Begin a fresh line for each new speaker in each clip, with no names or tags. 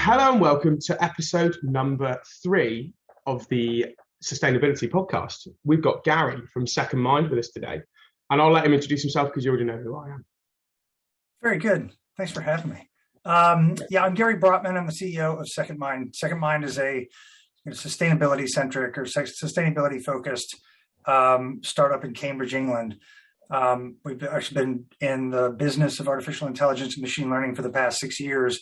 Hello and welcome to episode number 3 of the Sustainability Podcast. We've got Gary from Secondmind with us today, and I'll let him introduce himself because you already know who I am.
Very good. Thanks for having me. I'm Gary Brotman. I'm the CEO of Secondmind. Secondmind is a sustainability-centric or sustainability-focused startup in Cambridge, England. We've actually been in the business of artificial intelligence and machine learning for the past 6 years,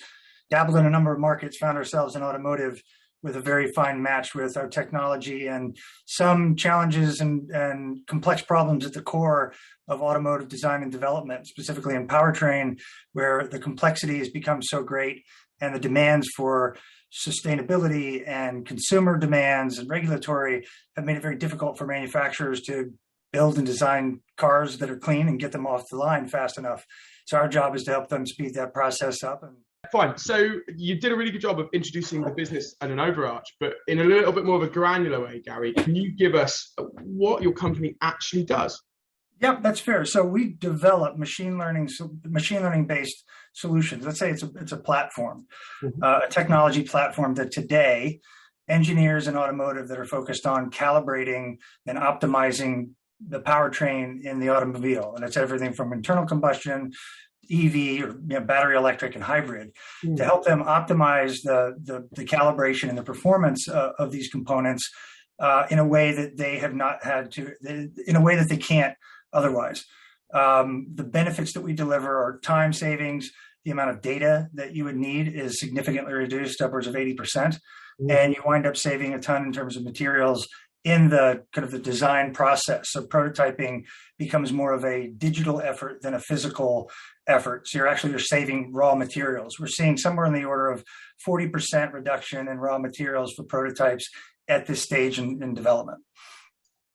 dabbled in a number of markets, found ourselves in automotive with a very fine match with our technology and some challenges and complex problems at the core of automotive design and development, specifically in powertrain, where the complexity has become so great and the demands for sustainability and consumer demands and regulatory have made it very difficult for manufacturers to build and design cars that are clean and get them off the line fast enough. So our job is to help them speed that process up.
Fine. So you did a really good job of introducing the business and an overarch, but in a little bit more of a granular way, Gary, can you give us what your company actually does?
Yeah, that's fair. So we develop machine learning based solutions. Let's say it's a platform, a technology platform that today engineers in automotive that are focused on calibrating and optimizing the powertrain in the automobile. And it's everything from internal combustion, EV, or battery electric and hybrid, to help them optimize the calibration and the performance of these components in a way that they have not had to, in a way that they can't otherwise. The benefits that we deliver are time savings. The amount of data that you would need is significantly reduced, upwards of 80%. And you wind up saving a ton in terms of materials in the kind of the design process. So prototyping becomes more of a digital effort than a physical effort. So you're saving raw materials. We're seeing somewhere in the order of 40% reduction in raw materials for prototypes at this stage in development.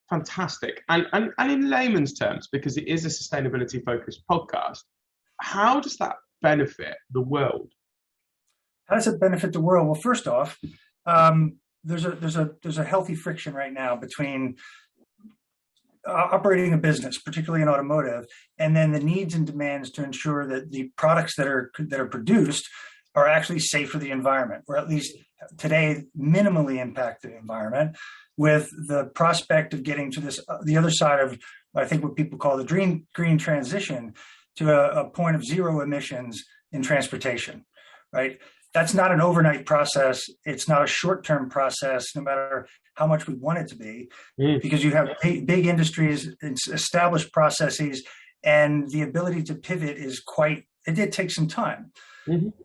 Fantastic. And in layman's terms, because it is a sustainability focused podcast, how does that benefit the world?
How does it benefit the world? Well, first off, there's a healthy friction right now between operating a business, particularly in automotive, and then the needs and demands to ensure that the products that are produced are actually safe for the environment, or at least today minimally impact the environment, with the prospect of getting to the other side of, I think, what people call the green transition to a point of zero emissions in transportation, right? That's not an overnight process. It's not a short-term process, no matter how much we want it to be, because you have big industries, established processes, and the ability to pivot it did take some time.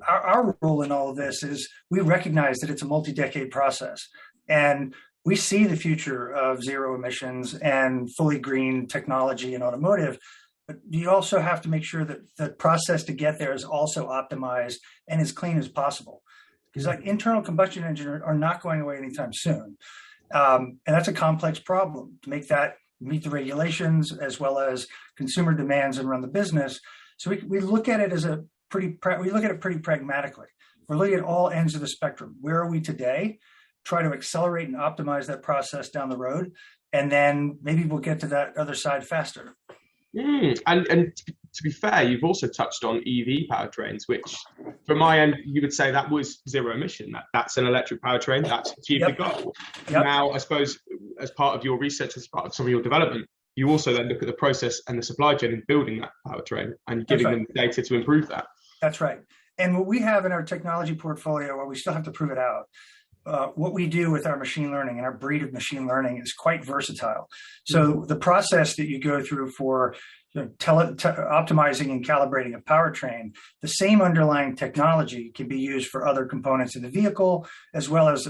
Our role in all of this is we recognize that it's a multi-decade process, and we see the future of zero emissions and fully green technology in automotive. But you also have to make sure that the process to get there is also optimized and as clean as possible. Because internal combustion engines are not going away anytime soon. And that's a complex problem to make that meet the regulations as well as consumer demands and run the business. So we look at it pretty pragmatically. We're looking at all ends of the spectrum. Where are we today? Try to accelerate and optimize that process down the road. And then maybe we'll get to that other side faster.
And to be fair, you've also touched on EV powertrains, which from my end, you would say that was zero emission. That's an electric powertrain. That's achieved the goal. Now, I suppose, as part of your research, as part of some of your development, you also then look at the process and the supply chain in building that powertrain and giving them data to improve that. That's
right. And what we have in our technology portfolio, where we still have to prove it out, what we do with our machine learning and our breed of machine learning is quite versatile. So the process that you go through for optimizing and calibrating a powertrain, the same underlying technology can be used for other components in the vehicle, as well as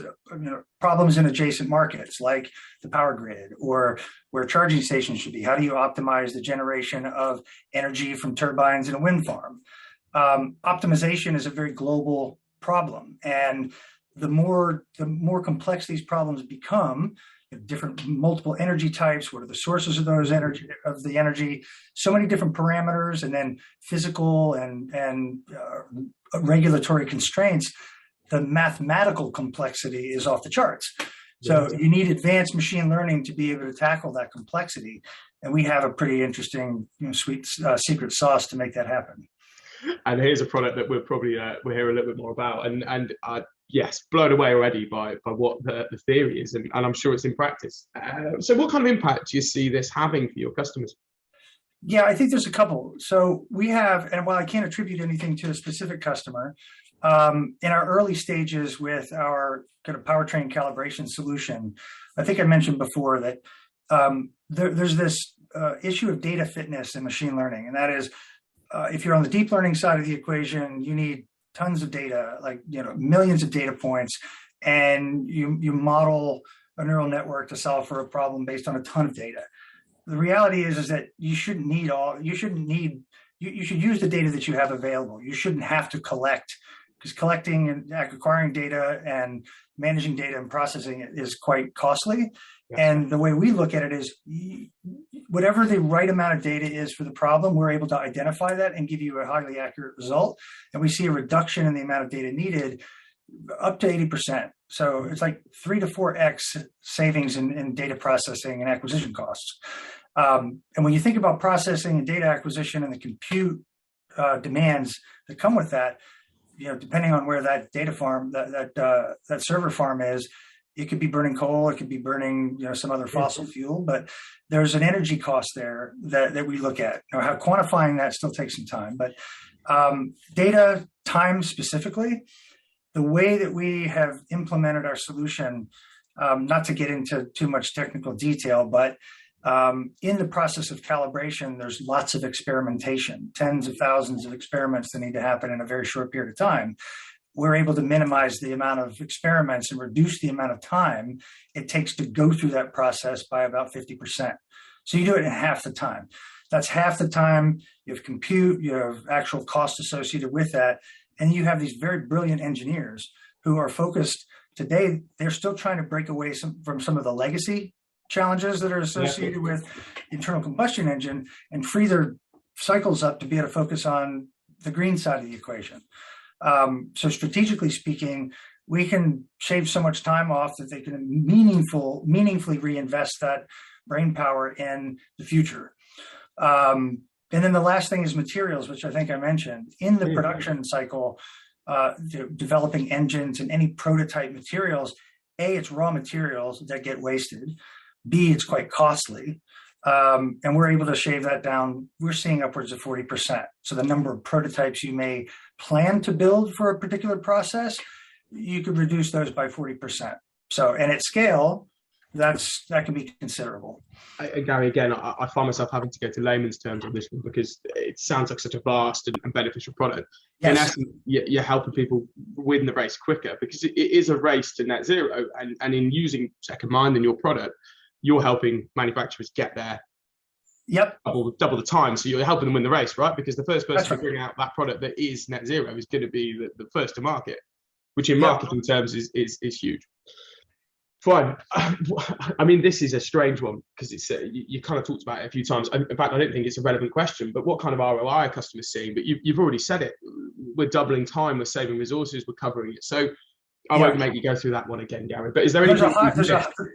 problems in adjacent markets like the power grid or where charging stations should be. How do you optimize the generation of energy from turbines in a wind farm? Optimization is a very global problem, and the more complex these problems become, different multiple energy types, what are the sources of the energy, so many different parameters, and then physical and regulatory constraints, the mathematical complexity is off the charts. So you need advanced machine learning to be able to tackle that complexity. And we have a pretty interesting, sweet secret sauce to make that happen.
and here's a product that we'll probably we'll hear a little bit more about. And yes, blown away already by what the theory is, and I'm sure it's in practice. So what kind of impact do you see this having for your customers?
Yeah, I think there's a couple. So we have, and while I can't attribute anything to a specific customer, in our early stages with our kind of powertrain calibration solution, I think I mentioned before that there's this issue of data fitness in machine learning, and that is, if you're on the deep learning side of the equation, you need tons of data, like millions of data points, and you model a neural network to solve for a problem based on a ton of data. The reality is that you should use the data that you have available. You shouldn't have to collect, because collecting and acquiring data and managing data and processing it is quite costly. Yeah. And the way we look at it is, whatever the right amount of data is for the problem, we're able to identify that and give you a highly accurate result. And we see a reduction in the amount of data needed up to 80%. So it's like 3 to 4x savings in data processing and acquisition costs. And when you think about processing and data acquisition and the compute demands that come with that, depending on where that data farm, that server farm is, it could be burning coal, it could be burning some other fossil fuel, but there's an energy cost there that we look at. How quantifying that still takes some time, but data time specifically, the way that we have implemented our solution, not to get into too much technical detail, but in the process of calibration, there's lots of experimentation, tens of thousands of experiments that need to happen in a very short period of time. We're able to minimize the amount of experiments and reduce the amount of time it takes to go through that process by about 50%. So you do it in half the time. That's half the time. You have compute, you have actual cost associated with that. And you have these very brilliant engineers who are focused today. They're still trying to break away from some of the legacy challenges that are associated with internal combustion engine and free their cycles up to be able to focus on the green side of the equation. So strategically speaking, we can shave so much time off that they can meaningfully reinvest that brain power in the future. And then the last thing is materials, which I think I mentioned. In the production cycle, developing engines and any prototype materials, A, it's raw materials that get wasted. B, it's quite costly. And we're able to shave that down. We're seeing upwards of 40%. So the number of prototypes you may plan to build for a particular process, you could reduce those by 40%. So, and at scale, that can be considerable.
Gary, again, I find myself having to go to layman's terms on this one because it sounds like such a vast and beneficial product. Yes. In essence, you're helping people win the race quicker because it is a race to net zero. And in using Secondmind and your product, you're helping manufacturers get there.
Yep.
Double the time. So you're helping them win the race, right? Because the first person to bring out that product that is net zero is going to be the first to market, which in marketing terms is huge. Fine. I mean, this is a strange one because it's you kind of talked about it a few times. In fact, I don't think it's a relevant question, but what kind of ROI are customers seeing? But you've already said it. We're doubling time, we're saving resources, we're covering it. So I won't make you go through that one again, Gary. But is there anything?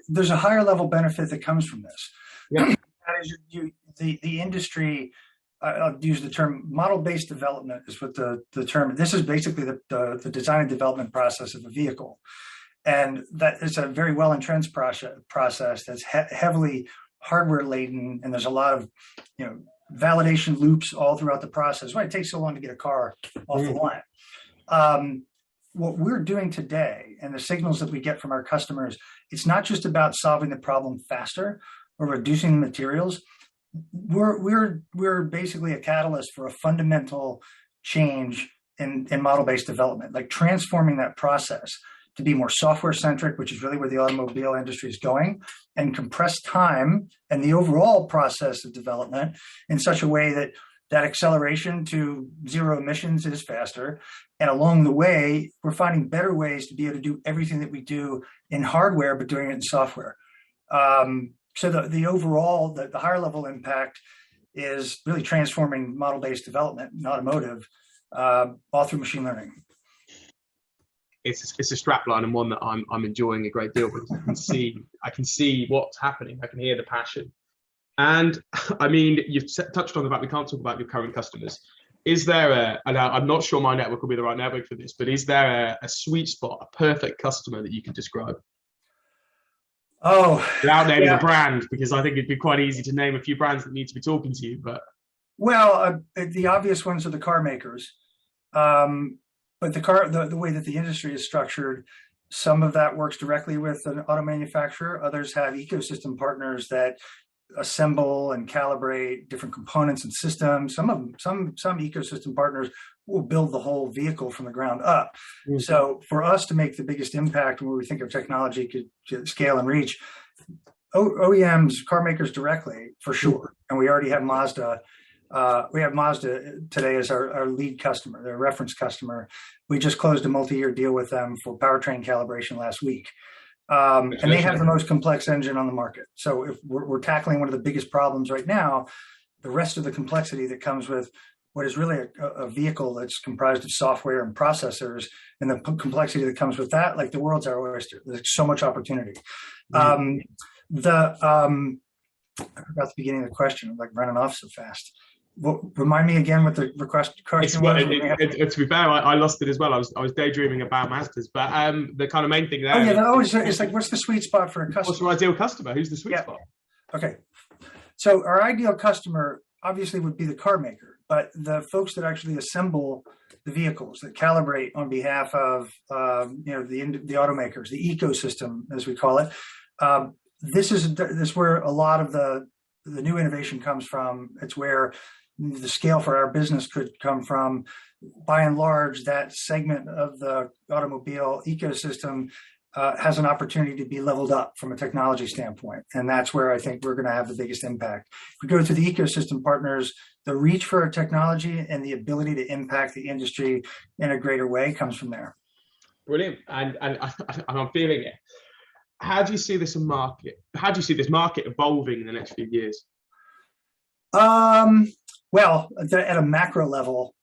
There's a higher level benefit that comes from this. Yeah. That is, the industry. I'll use the term model-based development is what the term. This is basically the design and development process of a vehicle, and that is a very well entrenched process that's heavily hardware laden, and there's a lot of validation loops all throughout the process. Why it takes so long to get a car off the line. What we're doing today and the signals that we get from our customers, it's not just about solving the problem faster or reducing materials. We're basically a catalyst for a fundamental change in model-based development, like transforming that process to be more software-centric, which is really where the automobile industry is going, and compress time and the overall process of development in such a way that acceleration to zero emissions is faster. And along the way, we're finding better ways to be able to do everything that we do in hardware, but doing it in software. So the overall, the higher level impact is really transforming model-based development in automotive, all through machine learning.
It's a strap line and one that I'm enjoying a great deal because I can see what's happening. I can hear the passion. And I mean, you've touched on the fact we can't talk about your current customers, Is there and I'm not sure my network will be the right network for this, but is there a sweet spot, a perfect customer that you could describe?
Oh,
Without naming
yeah.
a brand, because I think it'd be quite easy to name a few brands that need to be talking to you. But
Well, the obvious ones are the car makers. But the way that the industry is structured, some of that works directly with an auto manufacturer. Others have ecosystem partners that assemble and calibrate different components and systems. Some ecosystem partners will build the whole vehicle from the ground up. Mm-hmm. So for us to make the biggest impact when we think of technology could scale and reach, OEMs, car makers directly, for sure. And we already have Mazda. We have Mazda today as our lead customer, their reference customer. We just closed a multi-year deal with them for powertrain calibration last week. And they have the most complex engine on the market. So if we're tackling one of the biggest problems right now, the rest of the complexity that comes with what is really a vehicle that's comprised of software and processors, and the complexity that comes with that, like the world's our oyster. There's so much opportunity. Mm-hmm. I forgot the beginning of the question. I'm like running off so fast. Remind me again what the question was.
To be fair, I lost it as well. I was daydreaming about Mazdas, but the kind of main thing there.
Oh yeah, it's like, what's the sweet spot for a customer?
What's your ideal customer? Who's the sweet spot?
Okay, so our ideal customer obviously would be the car maker, but the folks that actually assemble the vehicles, that calibrate on behalf of the automakers, the ecosystem as we call it. This is where a lot of the new innovation comes from. It's where the scale for our business could come from. By and large, that segment of the automobile ecosystem has an opportunity to be leveled up from a technology standpoint. And that's where I think we're going to have the biggest impact. If we go to the ecosystem partners, the reach for our technology and the ability to impact the industry in a greater way comes from there.
Brilliant. And I'm feeling it. How do you see this market? How do you see this market evolving in the next few years?
Well, at a macro level,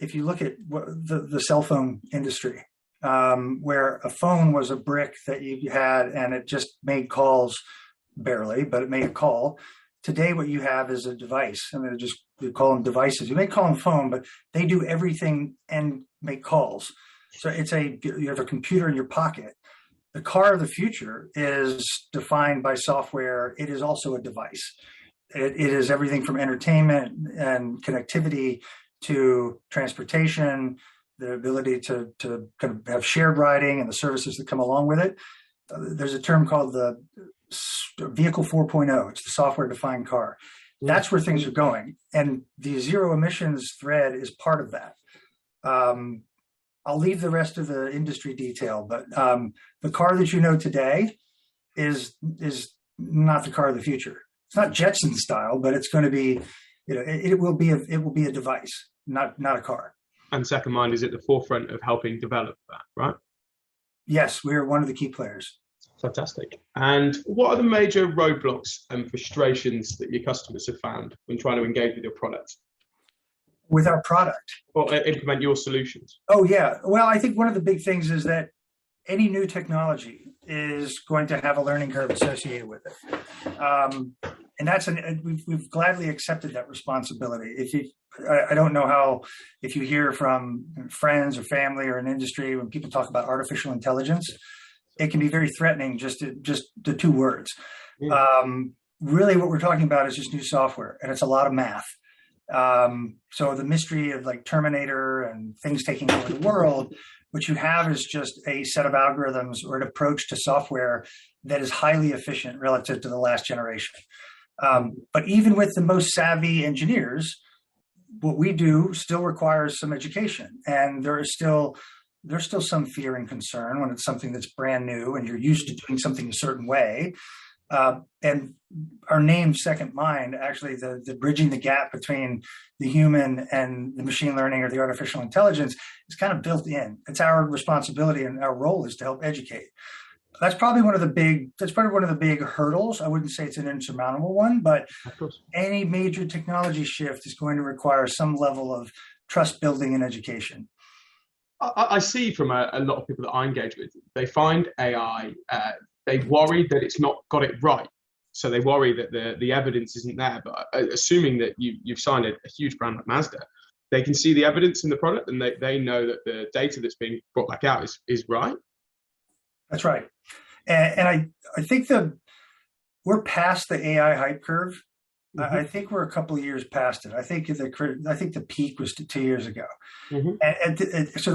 if you look at the cell phone industry, where a phone was a brick that you had and it just made calls barely, but it made a call. Today, what you have is a device. I mean, you call them devices. You may call them phone, but they do everything and make calls. So you have a computer in your pocket. The car of the future is defined by software. It is also a device. It is everything from entertainment and connectivity to transportation, the ability to kind of have shared riding and the services that come along with it. There's a term called the Vehicle 4.0. It's the software-defined car. That's where things are going. And the zero emissions thread is part of that. I'll leave the rest of the industry detail, but the car that you know today is not the car of the future. It's not Jetson style, but it's going to be, it will be a device, not a car.
And Secondmind is at the forefront of helping develop that, right?
Yes, we are one of the key players.
Fantastic. And what are the major roadblocks and frustrations that your customers have found when trying to engage with your product?
With our product?
Or implement your solutions?
Oh, yeah. Well, I think one of the big things is that any new technology is going to have a learning curve associated with it. And we've gladly accepted that responsibility. I don't know if you hear from friends or family or an industry, when people talk about artificial intelligence, it can be very threatening, just the two words. Really what we're talking about is just new software, and it's a lot of math. So the mystery of like Terminator and things taking over the world, what you have is just a set of algorithms or an approach to software that is highly efficient relative to the last generation. But even with the most savvy engineers, what we do still requires some education, and there's still some fear and concern when it's something that's brand new and you're used to doing something a certain way. And our name, Secondmind, actually the bridging the gap between the human and the machine learning or the artificial intelligence is kind of built in. It's our responsibility, and our role is to help educate. That's probably one of the big hurdles. I wouldn't say it's an insurmountable one, but any major technology shift is going to require some level of trust building and education.
I see from a lot of people that I engage with, they find AI, they worry that it's not got it right. So they worry that the evidence isn't there. But assuming that you've signed a huge brand like Mazda, they can see the evidence in the product, and they know that the data that's being brought back out is right.
That's right. And I think we're past the AI hype curve. Mm-hmm. I think we're a couple of years past it. I think the peak was 2 years ago. Mm-hmm. So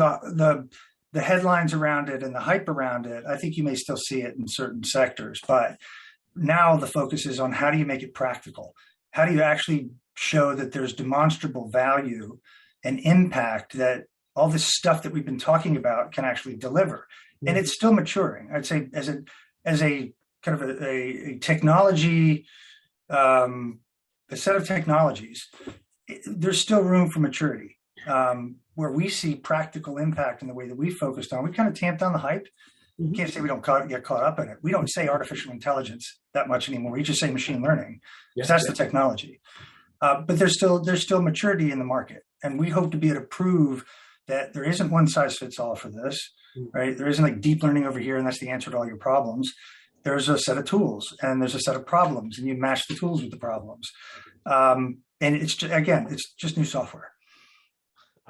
the headlines around it and the hype around it, I think you may still see it in certain sectors, but now the focus is on how do you make it practical? How do you actually show that there's demonstrable value and impact that all this stuff that we've been talking about can actually deliver? Mm-hmm. And it's still maturing. I'd say as a kind of a technology, a set of technologies, there's still room for maturity. Where we see practical impact in the way that we focused on, we kind of tamped down the hype. Mm-hmm. Can't say we don't get caught up in it. We don't say artificial intelligence that much anymore. We just say machine learning, because that's the technology. But there's still maturity in the market, and we hope to be able to prove that there isn't one size fits all for this, right? There isn't like deep learning over here, and that's the answer to all your problems. There's a set of tools, and there's a set of problems, and you match the tools with the problems. And it's just new software.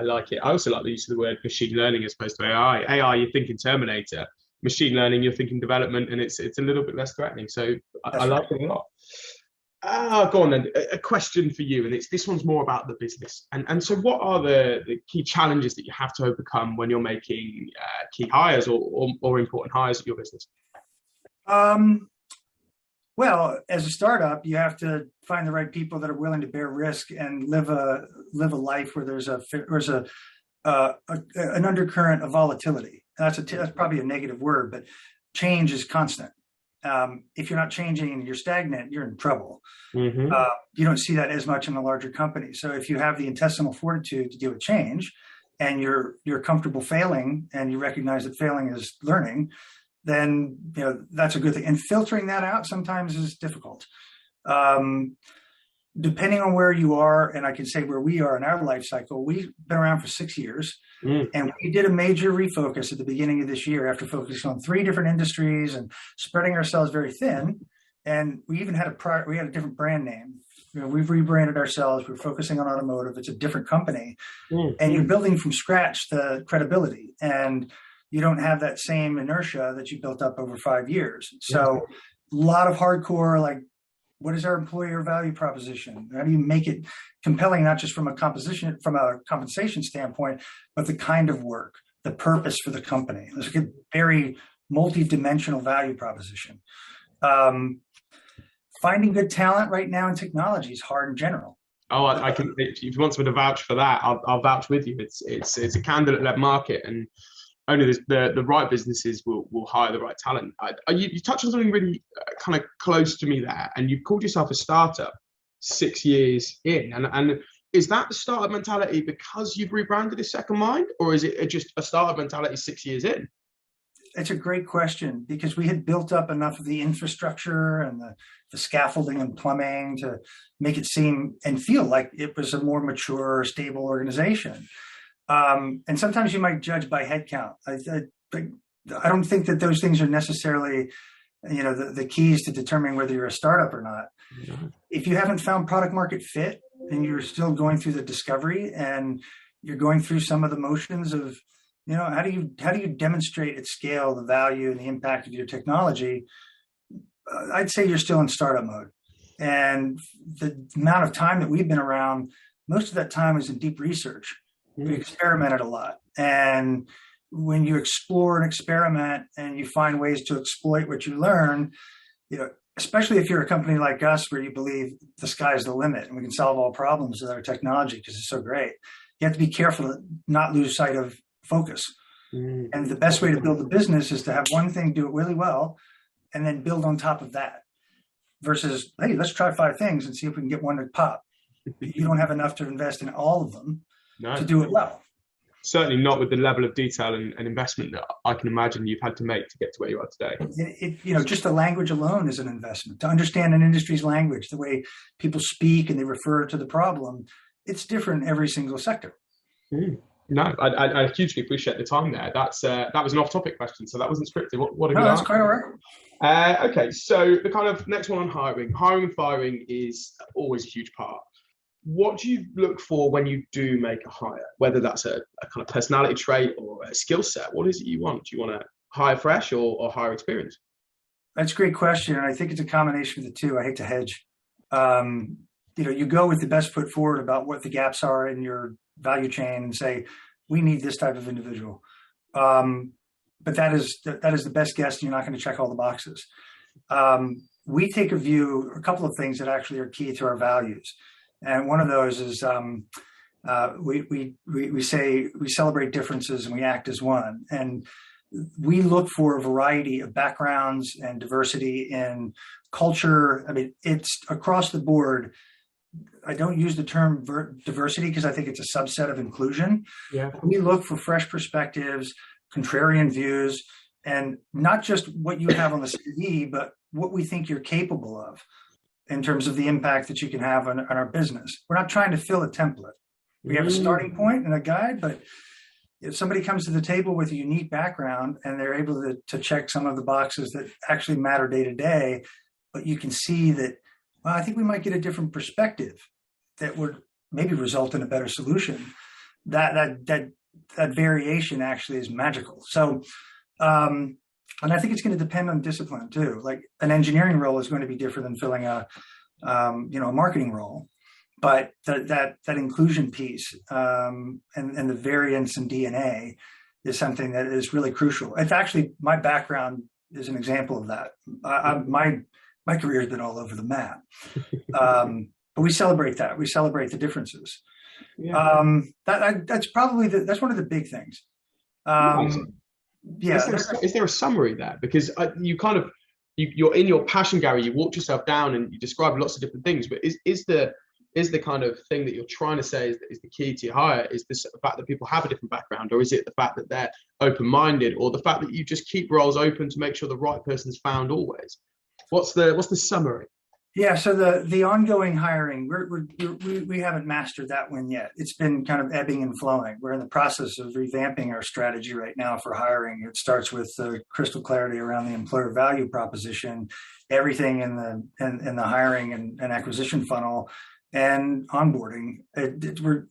I like it. I also like the use of the word machine learning as opposed to AI. AI, you're thinking Terminator. Machine learning, you're thinking development, and it's a little bit less threatening. So I like it a lot. Go on then. A question for you, and this one's more about the business. And so, what are the key challenges that you have to overcome when you're making key hires or important hires at your business?
Well, as a startup, you have to find the right people that are willing to bear risk and live a life where there's an undercurrent of volatility. And that's probably a negative word, but change is constant. If you're not changing and you're stagnant, you're in trouble. Mm-hmm. You don't see that as much in a larger company. So if you have the intestinal fortitude to deal with change, and you're comfortable failing, and you recognize that failing is learning, then that's a good thing. And filtering that out sometimes is difficult. Depending on where you are, and I can say where we are in our life cycle, we've been around for 6 years, and we did a major refocus at the beginning of this year after focusing on 3 different industries and spreading ourselves very thin. And we even had a different brand name. We've rebranded ourselves. We're focusing on automotive. It's a different company, and you're building from scratch the credibility, and you don't have that same inertia that you built up over 5 years. So a lot of hardcore, like, what is our employer value proposition? How do you make it compelling, not just from a compensation standpoint, but the kind of work, the purpose for the company? There's a very multi-dimensional value proposition. Finding good talent right now in technology is hard in general.
Oh, I can. If you want someone to vouch for that, I'll vouch with you. It's a candidate-led market, and only the right businesses will hire the right talent. You touched on something really kind of close to me there, and you called yourself a startup 6 years in. And is that the startup mentality because you've rebranded as Secondmind, or is it just a startup mentality 6 years in?
It's a great question, because we had built up enough of the infrastructure and the scaffolding and plumbing to make it seem and feel like it was a more mature, stable organization. And sometimes you might judge by headcount. I don't think that those things are necessarily, the keys to determining whether you're a startup or not. Mm-hmm. If you haven't found product market fit and you're still going through the discovery and you're going through some of the motions of, how do you demonstrate at scale the value and the impact of your technology? I'd say you're still in startup mode. And the amount of time that we've been around, most of that time is in deep research. We experimented a lot. And when you explore and experiment and you find ways to exploit what you learn, especially if you're a company like us where you believe the sky's the limit and we can solve all problems with our technology because it's so great, you have to be careful to not lose sight of focus. And the best way to build a business is to have one thing, do it really well, and then build on top of that versus, hey, let's try 5 things and see if we can get one to pop. You don't have enough to invest in all of them. No. To do it well.
Certainly not with the level of detail and investment that I can imagine you've had to make to get to where you are today.
Just the language alone is an investment. To understand an industry's language, the way people speak and they refer to the problem, it's different in every single sector.
No, I hugely appreciate the time there. That was an off-topic question, so that wasn't scripted. What a good answer.
That's quite all right.
Okay, so the kind of next one on hiring and firing is always a huge part. what do you look for when you do make a hire, whether that's a kind of personality trait or a skill set? What is it you want? Do you want to hire fresh or hire experience?
That's a great question. And I think it's a combination of the two. I hate to hedge. You go with the best foot forward about what the gaps are in your value chain and say, we need this type of individual. But that is the best guess. And you're not going to check all the boxes. We take a couple of things that actually are key to our values. And one of those is we say we celebrate differences and we act as one. And we look for a variety of backgrounds and diversity in culture. I mean, it's across the board. I don't use the term diversity because I think it's a subset of inclusion.
Yeah.
We look for fresh perspectives, contrarian views, and not just what you have on the CV, but what we think you're capable of in terms of the impact that you can have on our business. We're not trying to fill a template. We have a starting point and a guide, but if somebody comes to the table with a unique background and they're able to check some of the boxes that actually matter day to day, but you can see that, well, I think we might get a different perspective that would maybe result in a better solution. That variation actually is magical. So, and I think it's going to depend on discipline too. Like an engineering role is going to be different than filling a marketing role. But that inclusion piece and the variance in DNA is something that is really crucial. It's actually, my background is an example of that. My career has been all over the map, but we celebrate that. We celebrate the differences.
Yeah.
That's probably that's one of the big things. Yeah.
Is there a summary there? Because you're in your passion, Gary. You walked yourself down and you described lots of different things. But is the kind of thing that you're trying to say is the key to your hire, is this the fact that people have a different background, or is it the fact that they're open-minded, or the fact that you just keep roles open to make sure the right person's found always? What's the summary? Yeah,
so the ongoing hiring, we haven't mastered that one yet. It's been kind of ebbing and flowing. We're in the process of revamping our strategy right now for hiring. It starts with crystal clarity around the employer value proposition, everything in the hiring and acquisition funnel, and onboarding. We're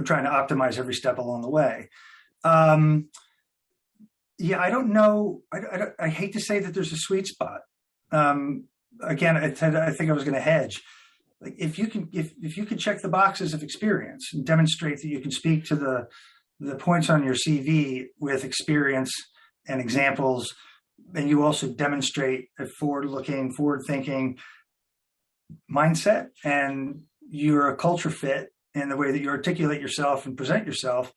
trying to optimize every step along the way. Yeah, I don't know. I hate to say that there's a sweet spot. Again, I think I was going to hedge. Like if you can check the boxes of experience and demonstrate that you can speak to the points on your CV with experience and examples, and you also demonstrate a forward-looking, forward-thinking mindset, and you're a culture fit in the way that you articulate yourself and present yourself,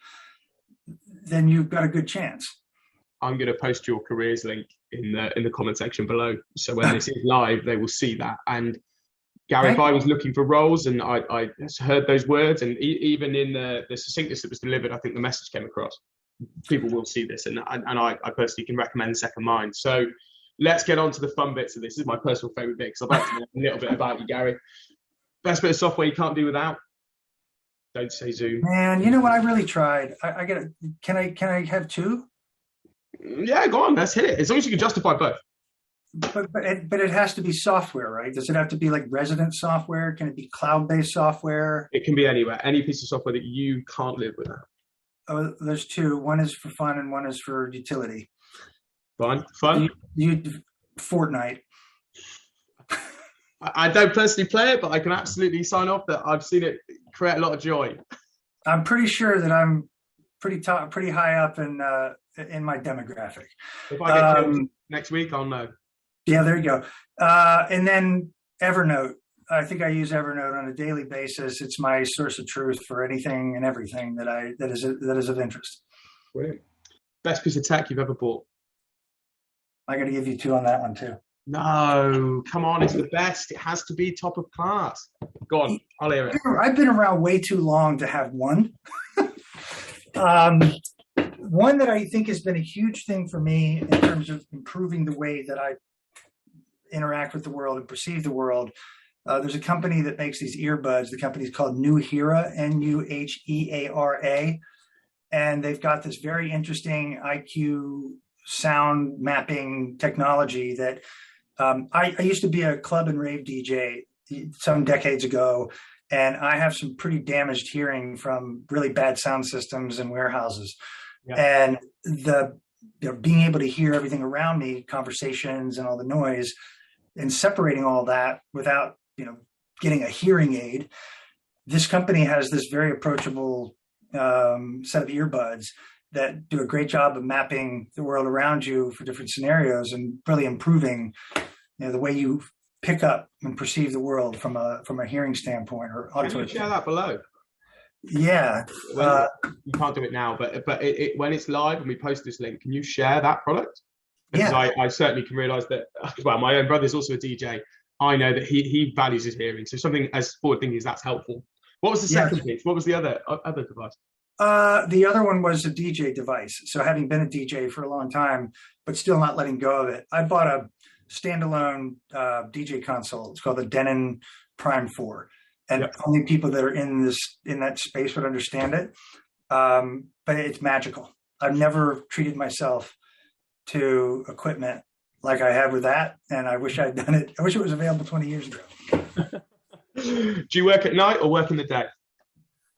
then you've got a good chance.
I'm going to post your careers link in the comment section below, so when this is live, they will see that. And Gary, if I was looking for roles and I heard those words, and even in the succinctness that was delivered, I think the message came across. People will see this, and I personally can recommend Secondmind. So let's get on to the fun bits of this. This is my personal favorite bit because I'd like to know a little bit about you, Gary. Best bit of software you can't do without? Don't say Zoom.
Man, you know what? I really tried. I get it. Can I have two?
Yeah, go on. Let's hit it. As long as you can justify both.
But it has to be software, right? Does it have to be like resident software? Can it be cloud-based software?
It can be anywhere. Any piece of software that you can't live without.
Oh, there's two. One is for fun and one is for utility.
Fun?
Fortnite.
I don't personally play it, but I can absolutely sign off that I've seen it create a lot of joy.
I'm pretty sure that I'm pretty high up in my demographic.
If I get killed next week, I'll know.
Yeah, there you go. And then Evernote. I think I use Evernote on a daily basis. It's my source of truth for anything and everything that is of interest.
Brilliant. Best piece of tech you've ever bought?
I got to give you two on that one too.
No, come on, it's the best. It has to be top of class. Go on, I'll hear it.
I've been around way too long to have one. One that I think has been a huge thing for me in terms of improving the way that I interact with the world and perceive the world. There's a company that makes these earbuds. The company is called Nuheara, Nuheara, and they've got this very interesting IQ sound mapping technology that I used to be a club and rave DJ some decades ago, And I have some pretty damaged hearing from really bad sound systems in warehouses. And being able to hear everything around me, conversations and all the noise, and separating all that without, getting a hearing aid. This company has this very approachable set of earbuds that do a great job of mapping the world around you for different scenarios and really improving, the way you pick up and perceive the world from a hearing standpoint or auditory.
Can you share that below?
Yeah.
You can't do it now, but when it's live and we post this link, can you share that product? Because I certainly can realize that, well, my own brother's also a DJ. I know that he values his hearing. So something as forward thinking as that's helpful. What was the second piece? What was the other device?
The other one was a DJ device. So having been a DJ for a long time, but still not letting go of it, I bought a standalone DJ console. It's called the Denon Prime 4. And only people that are in that space would understand it. But it's magical. I've never treated myself to equipment like I have with that. And I wish I'd done it. I wish it was available 20 years ago.
Do you work at night or work in the day?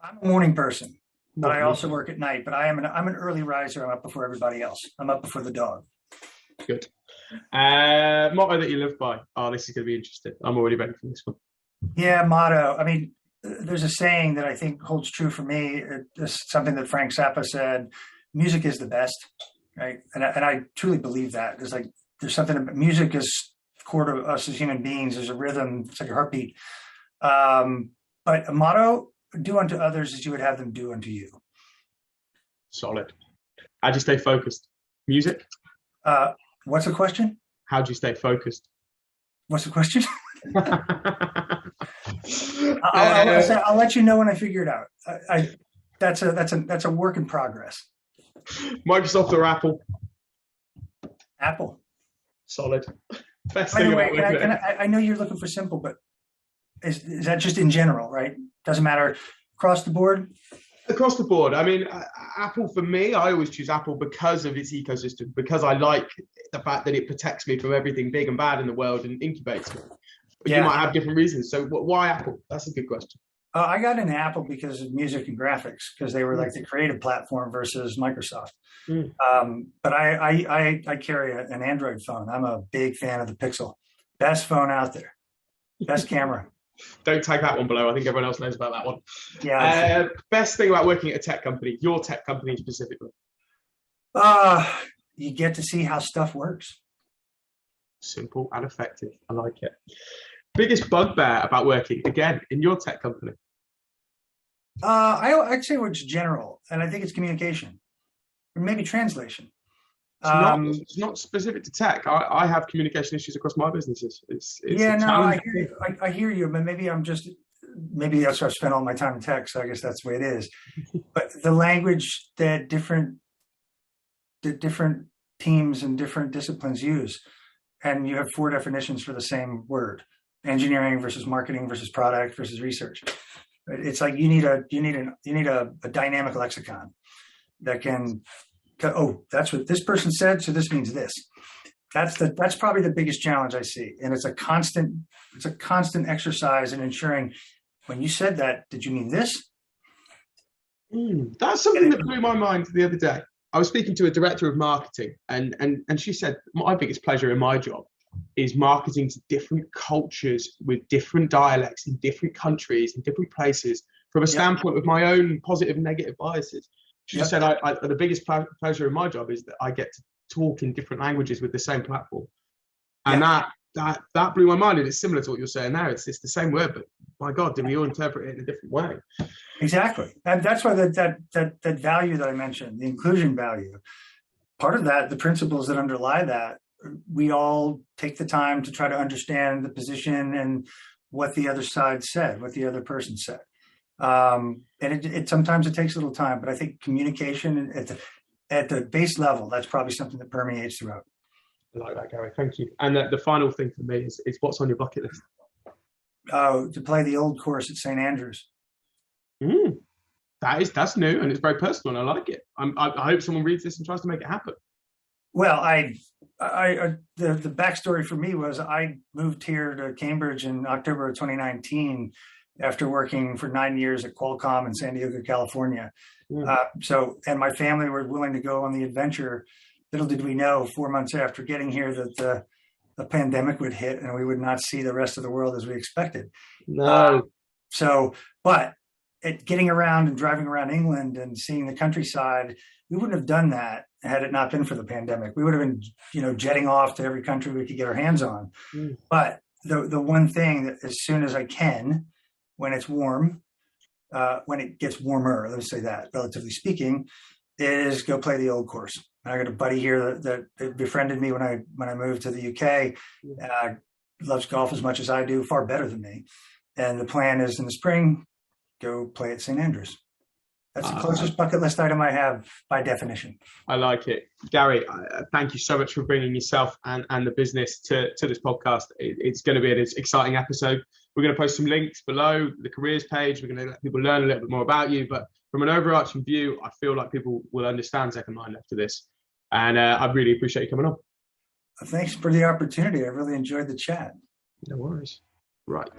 I'm a morning person, but I also work at night. But I'm an early riser. I'm up before everybody else. I'm up before the dog.
Good. Motto that you live by. Oh, this is going to be interesting. I'm already ready for this one.
Yeah, motto. I mean, there's a saying that I think holds true for me. It's something that Frank Zappa said, music is the best, right? And I truly believe that. It's like, there's something about music is core to us as human beings. There's a rhythm. It's like a heartbeat. But a motto, do unto others as you would have them do unto you.
Solid. How'd you stay focused? Music?
What's the question?
How'd you stay focused?
What's the question? I'll let you know when I figure it out. That's a work in progress.
Microsoft or Apple?
Apple.
Solid. Best
By
thing
the way,
about
I know you're looking for simple, but is that just in general, right? Doesn't matter across the board?
Across the board. I mean, Apple for me, I always choose Apple because of its ecosystem, because I like the fact that it protects me from everything big and bad in the world and incubates me. But you might have different reasons. So why Apple? That's a good question.
I got into Apple because of music and graphics, because they were like the creative platform versus Microsoft. But I carry an Android phone. I'm a big fan of the Pixel. Best phone out there. Best camera.
Don't tag that one below. I think everyone else knows about that one.
Yeah.
Best thing about working at a tech company, your tech company specifically?
You get to see how stuff works.
Simple and effective. I like it. Biggest bugbear about working, again, in your tech company?
I'd say it's general, and I think it's communication, or maybe translation.
It's not specific to tech. I have communication issues across my businesses.
I hear you, but maybe that's where I've spent all my time in tech, so I guess that's the way it is. But the language that different teams and different disciplines use, and you have 4 definitions for the same word: engineering versus marketing versus product versus research. It's like you need a dynamic lexicon that can. Oh, that's what this person said, so this means this. That's probably the biggest challenge I see, and it's a constant exercise in ensuring when you said that, did you mean this?
That's something that blew my mind the other day. I was speaking to a director of marketing, and she said my biggest pleasure in my job is marketing to different cultures with different dialects in different countries in different places from a standpoint of my own positive and negative biases. She just said, the biggest pleasure in my job is that I get to talk in different languages with the same platform. And that blew my mind. And it's similar to what you're saying now. It's the same word, but my God, did we all interpret it in a different way?
Exactly. And that's why that value that I mentioned, the inclusion value, part of that, the principles that underlie that, we all take the time to try to understand the position and what the other side said, what the other person said. And it sometimes it takes a little time, but I think communication at the base level, that's probably something that permeates throughout.
I like that, Gary. Thank you. And the final thing for me is what's on your bucket list?
To play the old course at St. Andrews.
That's new and it's very personal and I like it. I hope someone reads this and tries to make it happen.
Well, the backstory for me was I moved here to Cambridge in October of 2019 after working for 9 years at Qualcomm in San Diego, California.
Yeah.
And my family were willing to go on the adventure. Little did we know 4 months after getting here that the pandemic would hit and we would not see the rest of the world as we expected.
No.
But getting around and driving around England and seeing the countryside, we wouldn't have done that had it not been for the pandemic. We would have been, jetting off to every country we could get our hands on.
Mm.
But the one thing that as soon as I can, when it's warm, when it gets warmer, let's say that, relatively speaking, is go play the old course. I got a buddy here that befriended me when I moved to the UK. Loves golf as much as I do, far better than me. And the plan is in the spring, go play at St. Andrews. That's the closest bucket list item I have by definition.
I like it. Gary, thank you so much for bringing yourself and the business to this podcast. It's going to be an exciting episode. We're going to post some links below the careers page. We're going to let people learn a little bit more about you. But from an overarching view, I feel like people will understand Secondmind after this. And I really appreciate you coming on.
Thanks for the opportunity. I really enjoyed the chat.
No worries. Right.